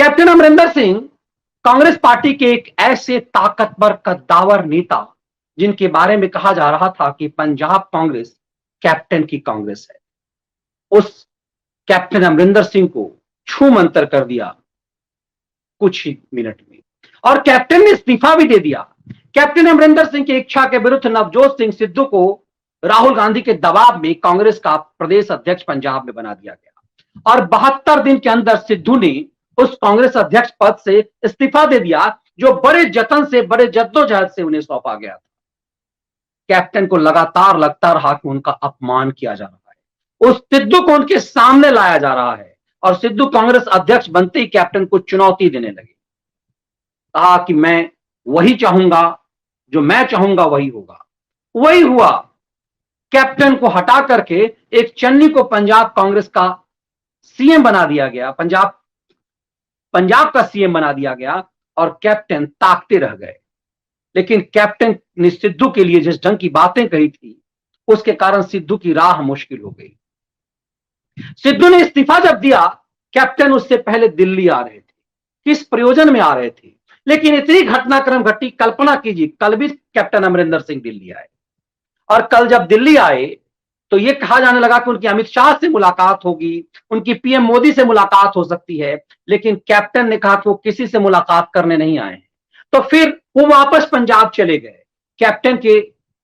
Captain Amarinder Singh Congress party के एक ऐसे ताकतवर कद्दावर नेता जिनके बारे में कहा जा रहा था कि पंजाब कांग्रेस कैप्टन की कांग्रेस है, उस कैप्टन अमरिंदर सिंह को छू मंतर कर दिया कुछ ही मिनट में, और कैप्टन ने इस्तीफा भी दे दिया। कैप्टन अमरिंदर सिंह की इच्छा के विरुद्ध नवजोत सिंह सिद्धू को राहुल गांधी के दबाव में कांग्रेस का प्रदेश अध्यक्ष पंजाब में बना दिया गया, और 72 दिन के अंदर सिद्धू ने उस कांग्रेस अध्यक्ष पद से इस्तीफा दे दिया, जो बड़े जतन से, बड़े जद्दोजहद से उन्हें सौंपा गया था। कैप्टन को लगातार लगता रहा कि उनका अपमान किया जा रहा है, उस सिद्धू को उनके सामने लाया जा रहा है, और सिद्धू कांग्रेस अध्यक्ष बनते ही कैप्टन को चुनौती देने लगे। कहा कि मैं वही चाहूंगा, जो मैं चाहूंगा वही होगा। वही हुआ। कैप्टन को हटा करके एक चन्नी को पंजाब कांग्रेस का सीएम बना दिया गया, पंजाब का सीएम बना दिया गया, और कैप्टन ताकते रह गए। लेकिन कैप्टन ने सिद्धू के लिए जिस ढंग की बातें कही थी, उसके कारण सिद्धू की राह मुश्किल हो गई। सिद्धू ने इस्तीफा जब दिया, कैप्टन उससे पहले दिल्ली आ रहे थे, किस प्रयोजन में आ रहे थे, लेकिन इतनी घटनाक्रम घटी। कल्पना कीजिए, कल भी कैप्टन अमरिंदर सिंह दिल्ली आए, और कल जब दिल्ली आए तो यह कहा जाने लगा कि उनकी अमित शाह से मुलाकात होगी, उनकी पीएम मोदी से मुलाकात हो सकती है, लेकिन कैप्टन ने कहा कि वो किसी से मुलाकात करने नहीं आए हैं। तो फिर वो वापस पंजाब चले गए। कैप्टन के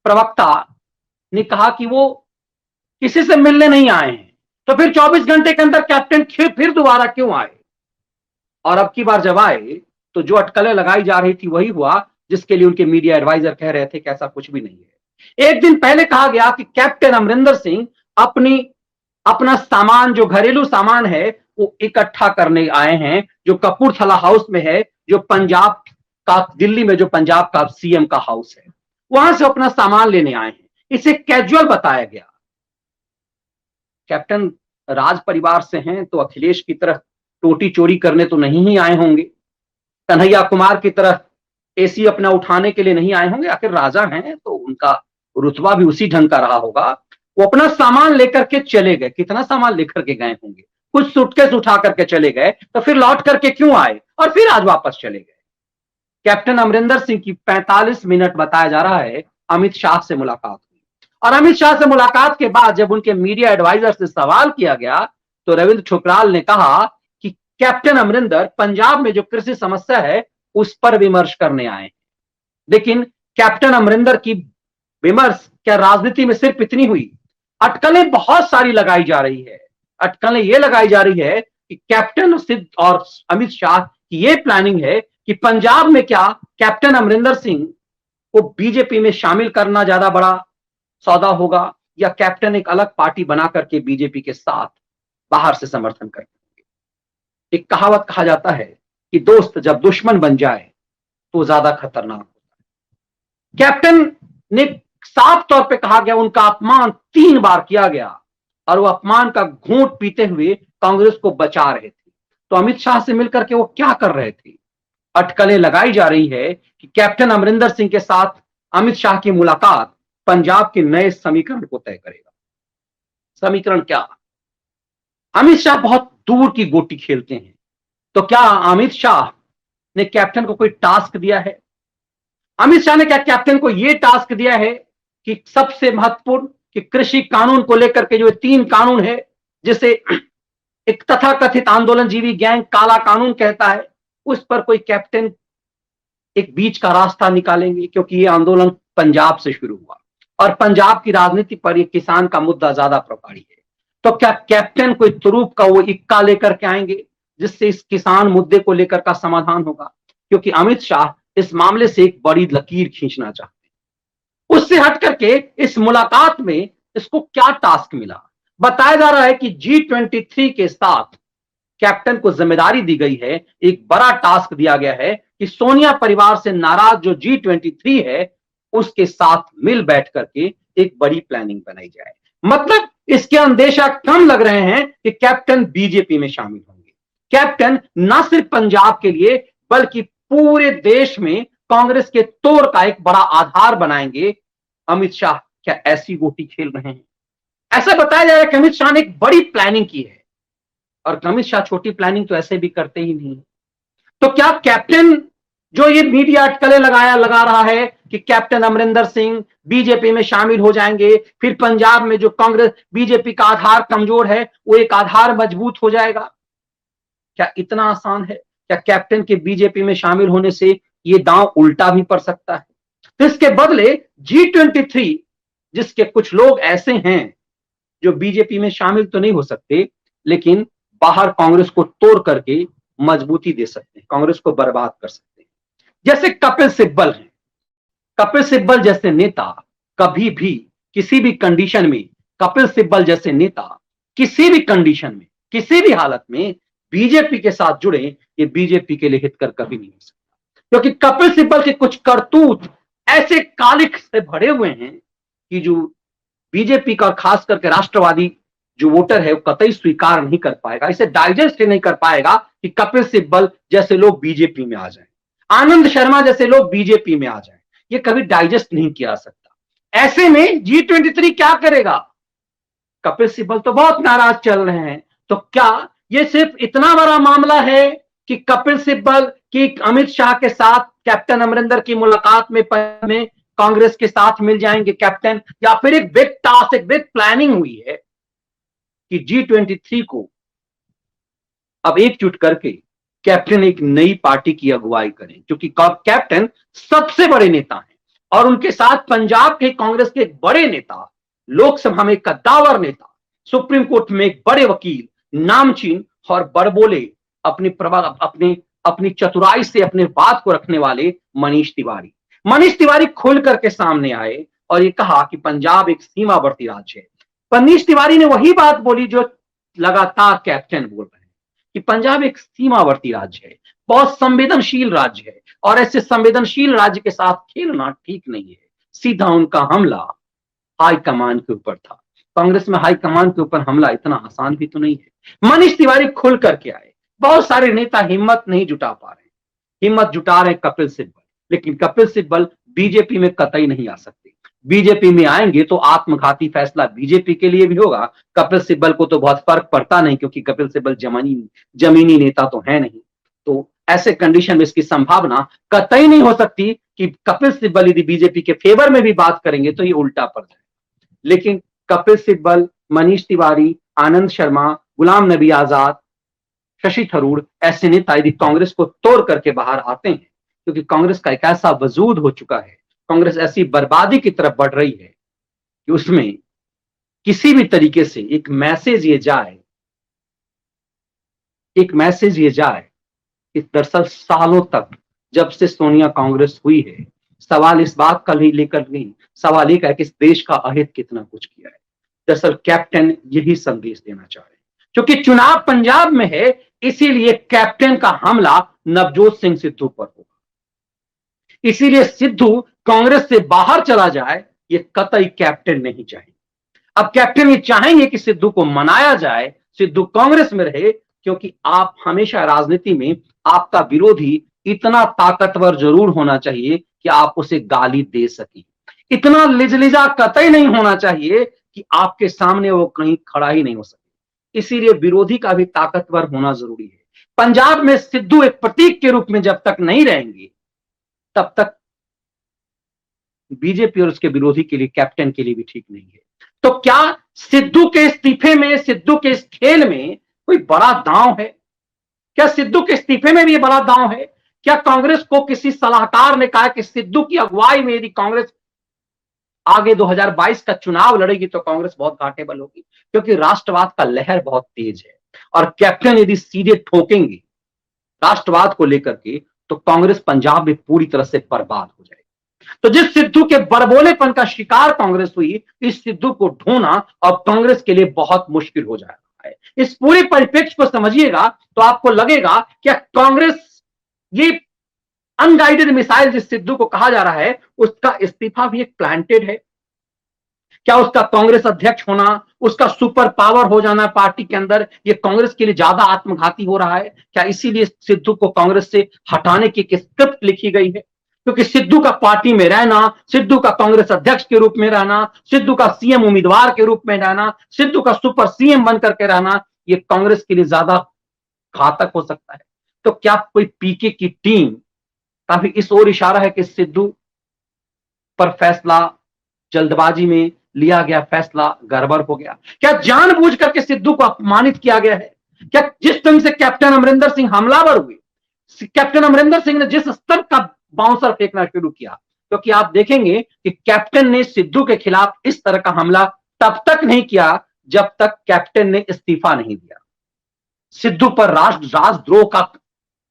प्रवक्ता ने कहा कि वो किसी से मिलने नहीं आए हैं। तो फिर 24 घंटे के अंदर कैप्टन फिर दोबारा क्यों आए? और अब की बार जब आए तो जो अटकलें लगाई जा रही थी वही हुआ, जिसके लिए उनके मीडिया एडवाइजर कह रहे थे कि ऐसा कुछ भी नहीं है। एक दिन पहले कहा गया कि कैप्टन अमरिंदर सिंह अपना सामान, जो घरेलू सामान है, वो इकट्ठा करने आए हैं, जो कपूरथला हाउस में है, जो पंजाब का, दिल्ली में जो पंजाब का सीएम का हाउस है, वहां से अपना सामान लेने आए हैं। इसे कैजुअल बताया गया। कैप्टन राज परिवार से हैं तो अखिलेश की तरह टोटी चोरी करने तो नहीं ही आए होंगे, कन्हैया कुमार की तरह एसी अपना उठाने के लिए नहीं आए होंगे। आखिर राजा हैं तो उनका रुतबा भी उसी ढंग का रहा होगा। वो अपना सामान लेकर के चले गए। कितना सामान लेकर के गए होंगे? कुछ सूटकेस उठा करके चले गए, तो फिर लौट करके क्यों आए और फिर आज वापस चले गए? कैप्टन अमरिंदर सिंह की 45 मिनट बताया जा रहा है अमित शाह से मुलाकात हुई, और अमित शाह से मुलाकात के बाद जब उनके मीडिया एडवाइजर से सवाल किया गया तो रविंद्र ठुकराल ने कहा कि कैप्टन अमरिंदर पंजाब में जो कृषि समस्या है उस पर विमर्श करने आए हैं। लेकिन कैप्टन अमरिंदर की विमर्श क्या राजनीति में सिर्फ इतनी हुई? अटकलें बहुत सारी लगाई जा रही है। अटकलें ये लगाई जा रही है कि कैप्टन सिद्ध और अमित शाह की ये प्लानिंग है कि पंजाब में क्या कैप्टन अमरिंदर सिंह को बीजेपी में शामिल करना ज्यादा बड़ा सौदा होगा, या कैप्टन एक अलग पार्टी बना करके बीजेपी के साथ बाहर से समर्थन करेंगे। एक कहावत कहा जाता है कि दोस्त जब दुश्मन बन जाए तो ज्यादा खतरनाक होता है। कैप्टन ने साफ तौर पे कहा गया, उनका अपमान 3 बार किया गया, और वो अपमान का घूंट पीते हुए कांग्रेस को बचा रहे थे। तो अमित शाह से मिलकर के वो क्या कर रहे थे? अटकलें लगाई जा रही है कि कैप्टन अमरिंदर सिंह के साथ अमित शाह की मुलाकात पंजाब के नए समीकरण को तय करेगा। समीकरण क्या? अमित शाह बहुत दूर की गोटी खेलते हैं, तो क्या अमित शाह ने कैप्टन को कोई टास्क दिया है? अमित शाह ने क्या कैप्टन को यह टास्क दिया है कि सबसे महत्वपूर्ण कि कृषि कानून को लेकर के जो 3 कानून है, जिसे एक तथाकथित आंदोलनजीवी गैंग काला कानून कहता है, उस पर कोई कैप्टन एक बीच का रास्ता निकालेंगे? क्योंकि ये आंदोलन पंजाब से शुरू हुआ और पंजाब की राजनीति पर ये किसान का मुद्दा ज्यादा प्रभावी है। तो क्या कैप्टन कोई तुरूप का वो इक्का लेकर के आएंगे जिससे इस किसान मुद्दे को लेकर का समाधान होगा? क्योंकि अमित शाह इस मामले से एक बड़ी लकीर खींचना चाहते हैं। उससे हट करके इस मुलाकात में इसको क्या टास्क मिला? बताया जा रहा है कि G23 के साथ कैप्टन को जिम्मेदारी दी गई है, एक बड़ा टास्क दिया गया है कि सोनिया परिवार से नाराज जो G23 है उसके साथ मिल बैठ करके एक बड़ी प्लानिंग बनाई जाए। मतलब इसके अंदेशा कम लग रहे हैं कि कैप्टन बीजेपी में शामिल होंगे। कैप्टन न सिर्फ पंजाब के लिए बल्कि पूरे देश में कांग्रेस के तोड़ का एक बड़ा आधार बनाएंगे। अमित शाह क्या ऐसी गोटी खेल रहे हैं? ऐसा बताया जा रहा है कि अमित शाह ने एक बड़ी प्लानिंग की है, और अमित शाह छोटी प्लानिंग तो ऐसे भी करते ही नहीं। तो क्या कैप्टन जो ये मीडिया अटकलें लगा रहा है कि कैप्टन अमरिंदर सिंह बीजेपी में शामिल हो जाएंगे, फिर पंजाब में जो कांग्रेस बीजेपी का आधार कमजोर है वो एक आधार मजबूत हो जाएगा, क्या इतना आसान है? क्या कैप्टन के बीजेपी में शामिल होने से ये दांव उल्टा भी पड़ सकता है? तो इसके बदले G23, जिसके कुछ लोग ऐसे हैं जो बीजेपी में शामिल तो नहीं हो सकते लेकिन बाहर कांग्रेस को तोड़ करके मजबूती दे सकते हैं, कांग्रेस को बर्बाद कर सकते हैं, जैसे कपिल सिब्बल हैं। कपिल सिब्बल जैसे नेता कभी भी किसी भी कंडीशन में, कपिल सिब्बल जैसे नेता किसी भी कंडीशन में किसी भी हालत में बीजेपी के साथ जुड़े, ये बीजेपी के लिए हितकर कभी नहीं हो सकता, क्योंकि कपिल सिब्बल के कुछ करतूत ऐसे कालिख से भरे हुए हैं कि जो बीजेपी का खास करके राष्ट्रवादी जो वोटर है वो कतई स्वीकार नहीं कर पाएगा, इसे डाइजेस्ट नहीं कर पाएगा कि कपिल सिब्बल जैसे लोग बीजेपी में आ जाएं, आनंद शर्मा जैसे लोग बीजेपी में आ जाएं, ये कभी डाइजेस्ट नहीं किया सकता। ऐसे में G23 क्या करेगा? कपिल सिब्बल तो बहुत नाराज चल रहे हैं, तो क्या ये सिर्फ इतना बड़ा मामला है कि कपिल सिब्बल की अमित शाह के साथ कैप्टन अमरिंदर की मुलाकात में कांग्रेस के साथ मिल जाएंगे कैप्टन, या फिर एक बिग टास्क, एक बिग प्लानिंग हुई है कि G23 को अब एकजुट करके कैप्टन एक नई पार्टी की अगुवाई करें, क्योंकि कैप्टन सबसे बड़े नेता हैं और उनके साथ पंजाब के कांग्रेस के एक बड़े नेता, लोकसभा में कद्दावर नेता, सुप्रीम कोर्ट में एक बड़े वकील, नामचीन और बड़बोले, अपनी चतुराई से अपने बात को रखने वाले मनीष तिवारी खुल करके सामने आए और ये कहा कि पंजाब एक सीमावर्ती राज्य है। मनीष तिवारी ने वही बात बोली जो लगातार कैप्टन बोल रहे हैं कि पंजाब एक सीमावर्ती राज्य है, बहुत संवेदनशील राज्य है और ऐसे संवेदनशील राज्य के साथ खेलना ठीक नहीं है। सीधा उनका हमला हाईकमान के ऊपर था। कांग्रेस में हाईकमान के ऊपर हमला इतना आसान भी तो नहीं है। मनीष तिवारी खुल करके आए, बहुत सारे नेता हिम्मत नहीं जुटा पा रहे, हिम्मत जुटा रहे कपिल सिब्बल, लेकिन कपिल सिब्बल बीजेपी में कतई नहीं आ सकते। बीजेपी में आएंगे तो आत्मघाती फैसला बीजेपी के लिए भी होगा। कपिल सिब्बल को तो बहुत फर्क पड़ता नहीं, क्योंकि कपिल सिब्बल जमीनी नेता तो है नहीं। तो ऐसे कंडीशन में इसकी संभावना कतई नहीं हो सकती कि कपिल सिब्बल यदि बीजेपी के फेवर में भी बात करेंगे तो ये उल्टा पड़ जाए। लेकिन कपिल सिब्बल, मनीष तिवारी, आनंद शर्मा, गुलाम नबी आजाद, शशि थरूर ऐसे नेता यदि कांग्रेस को तोड़ करके बाहर आते हैं, क्योंकि कांग्रेस का एक ऐसा वजूद हो चुका है, कांग्रेस ऐसी बर्बादी की तरफ बढ़ रही है कि उसमें किसी भी तरीके से एक मैसेज ये जाए कि दरअसल सालों तक जब से सोनिया कांग्रेस हुई है, सवाल इस बात का लेकर नहीं, सवाल एक है कि इस देश का अहित कितना कुछ किया है। दरअसल कैप्टन यही संदेश देना चाह रहे हैं, क्योंकि चुनाव पंजाब में है, इसीलिए कैप्टन का हमला नवजोत सिंह सिद्धू पर होगा। इसीलिए सिद्धू कांग्रेस से बाहर चला जाए, ये कतई कैप्टन नहीं चाहेंगे। अब कैप्टन ये चाहेंगे कि सिद्धू को मनाया जाए, सिद्धू कांग्रेस में रहे, क्योंकि आप हमेशा राजनीति में आपका विरोधी इतना ताकतवर जरूर होना चाहिए कि आप उसे गाली दे सके, इतना लिजलिजा कतई नहीं होना चाहिए कि आपके सामने वो कहीं खड़ा ही नहीं हो सके। इसीलिए विरोधी का भी ताकतवर होना जरूरी है। पंजाब में सिद्धू एक प्रतीक के रूप में जब तक नहीं रहेंगे, तब तक बीजेपी और उसके विरोधी के लिए, कैप्टन के लिए भी ठीक नहीं है। तो क्या सिद्धू के इस्तीफे में, सिद्धू के इस खेल में कोई बड़ा दांव है? क्या सिद्धू के इस्तीफे में भी ये बड़ा दांव है? क्या कांग्रेस को किसी सलाहकार ने कहा कि सिद्धू की अगुवाई में यदि कांग्रेस आगे 2022 का चुनाव लड़ेगी तो कांग्रेस बहुत घाटेबल होगी, क्योंकि राष्ट्रवाद का लहर बहुत तेज है और कैप्टन यदि सीधे ठोकेंगे राष्ट्रवाद को लेकर के तो कांग्रेस पंजाब में पूरी तरह से बर्बाद हो जाएगी। तो जिस सिद्धू के बड़बोलेपन का शिकार कांग्रेस हुई, इस सिद्धू को ढूंढना अब कांग्रेस के लिए बहुत मुश्किल हो जाएगा है। इस पूरे परिप्रेक्ष्य को समझिएगा तो आपको लगेगा कि कांग्रेस, ये अनगाइडेड मिसाइल जिस सिद्धू को कहा जा रहा है, उसका इस्तीफा भी एक प्लांटेड है। क्या उसका कांग्रेस अध्यक्ष होना, उसका सुपर पावर हो जाना पार्टी के अंदर, ये कांग्रेस के लिए ज्यादा आत्मघाती हो रहा है? क्या इसीलिए सिद्धू को कांग्रेस से हटाने की स्क्रिप्ट लिखी गई है? क्योंकि सिद्धू का पार्टी में रहना, सिद्धू का कांग्रेस अध्यक्ष के रूप में रहना, सिद्धू का सीएम उम्मीदवार के रूप में रहना, सिद्धू का सुपर सीएम बनकर के रहना, ये कांग्रेस के लिए ज्यादा घातक हो सकता है। तो क्या कोई पीके की टीम काफी इस ओर इशारा है कि सिद्धू पर फैसला जल्दबाजी में लिया गया, फैसला गड़बड़ हो गया? क्या जानबूझ करके सिद्धू को अपमानित किया गया है? क्या जिस ढंग से कैप्टन अमरिंदर सिंह हमलावर हुए, कैप्टन अमरिंदर सिंह ने जिस स्तर का बाउंसर फेंकना शुरू किया, क्योंकि आप देखेंगे कि कैप्टन ने सिद्धू के खिलाफ इस तरह का हमला तब तक नहीं किया जब तक कैप्टन ने इस्तीफा नहीं दिया। सिद्धू पर राजद्रोह का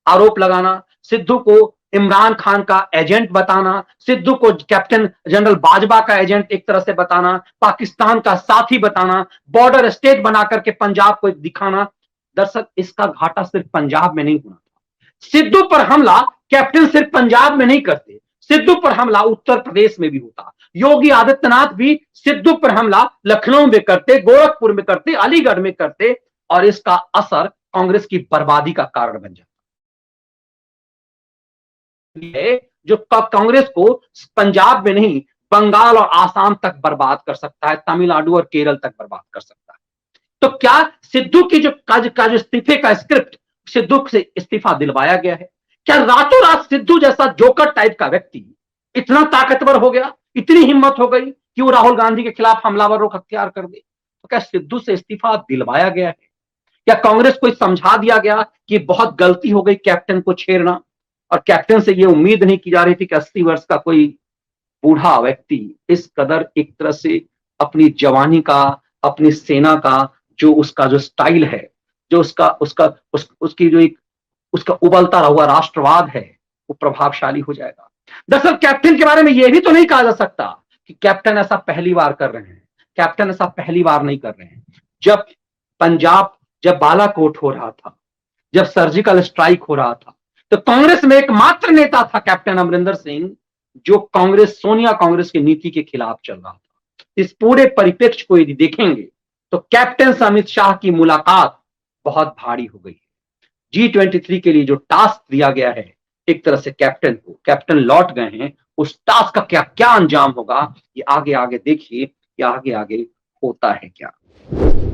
आरोप लगाना, सिद्धू को इमरान खान का एजेंट बताना, सिद्धू को कैप्टन जनरल बाजवा का एजेंट एक तरह से बताना, पाकिस्तान का साथी बताना, बॉर्डर स्टेट बनाकर के पंजाब को दिखाना, दरअसल इसका घाटा सिर्फ पंजाब में नहीं होना था। सिद्धू पर हमला कैप्टन सिर्फ पंजाब में नहीं करते, सिद्धू पर हमला उत्तर प्रदेश में भी होता। योगी आदित्यनाथ भी सिद्धू पर हमला लखनऊ में करते, गोरखपुर में करते, अलीगढ़ में करते, और इसका असर कांग्रेस की बर्बादी का कारण बन जाता है। जो कांग्रेस को पंजाब में नहीं, बंगाल और आसाम तक बर्बाद कर सकता है, तमिलनाडु और केरल तक बर्बाद कर सकता है। तो क्या सिद्धू की जो इस्तीफे का स्क्रिप्ट, सिद्धू से इस्तीफा दिलवाया गया है? क्या रातों रात सिद्धू जैसा जोकर टाइप का व्यक्ति इतना ताकतवर हो गया, इतनी हिम्मत हो गई कि वो राहुल गांधी के खिलाफ हमलावर रुख अख्तियार कर दे? तो क्या सिद्धू से इस्तीफा दिलवाया गया है? क्या कांग्रेस को समझा दिया गया कि बहुत गलती हो गई कैप्टन को छेड़ना, और कैप्टन से यह उम्मीद नहीं की जा रही थी कि 80 वर्ष का कोई बूढ़ा व्यक्ति इस कदर एक तरह से अपनी जवानी का, अपनी सेना का जो उसका जो स्टाइल है, जो उसकी जो एक उसका उबलता हुआ राष्ट्रवाद है, वो प्रभावशाली हो जाएगा। दरअसल कैप्टन के बारे में यह भी तो नहीं कहा जा सकता कि कैप्टन ऐसा पहली बार कर रहे हैं। कैप्टन ऐसा पहली बार नहीं कर रहे हैं। जब बालाकोट हो रहा था, जब सर्जिकल स्ट्राइक हो रहा था, तो कांग्रेस में एकमात्र नेता था कैप्टन अमरिंदर सिंह, जो सोनिया कांग्रेस की नीति के खिलाफ चल रहा था। इस पूरे परिप्रेक्ष्य को यदि देखेंगे तो कैप्टन से अमित शाह की मुलाकात बहुत भारी हो गई है। G23 के लिए जो टास्क दिया गया है, एक तरह से कैप्टन लौट गए हैं। उस टास्क का क्या क्या अंजाम होगा, ये आगे आगे देखिए, ये आगे आगे होता है क्या।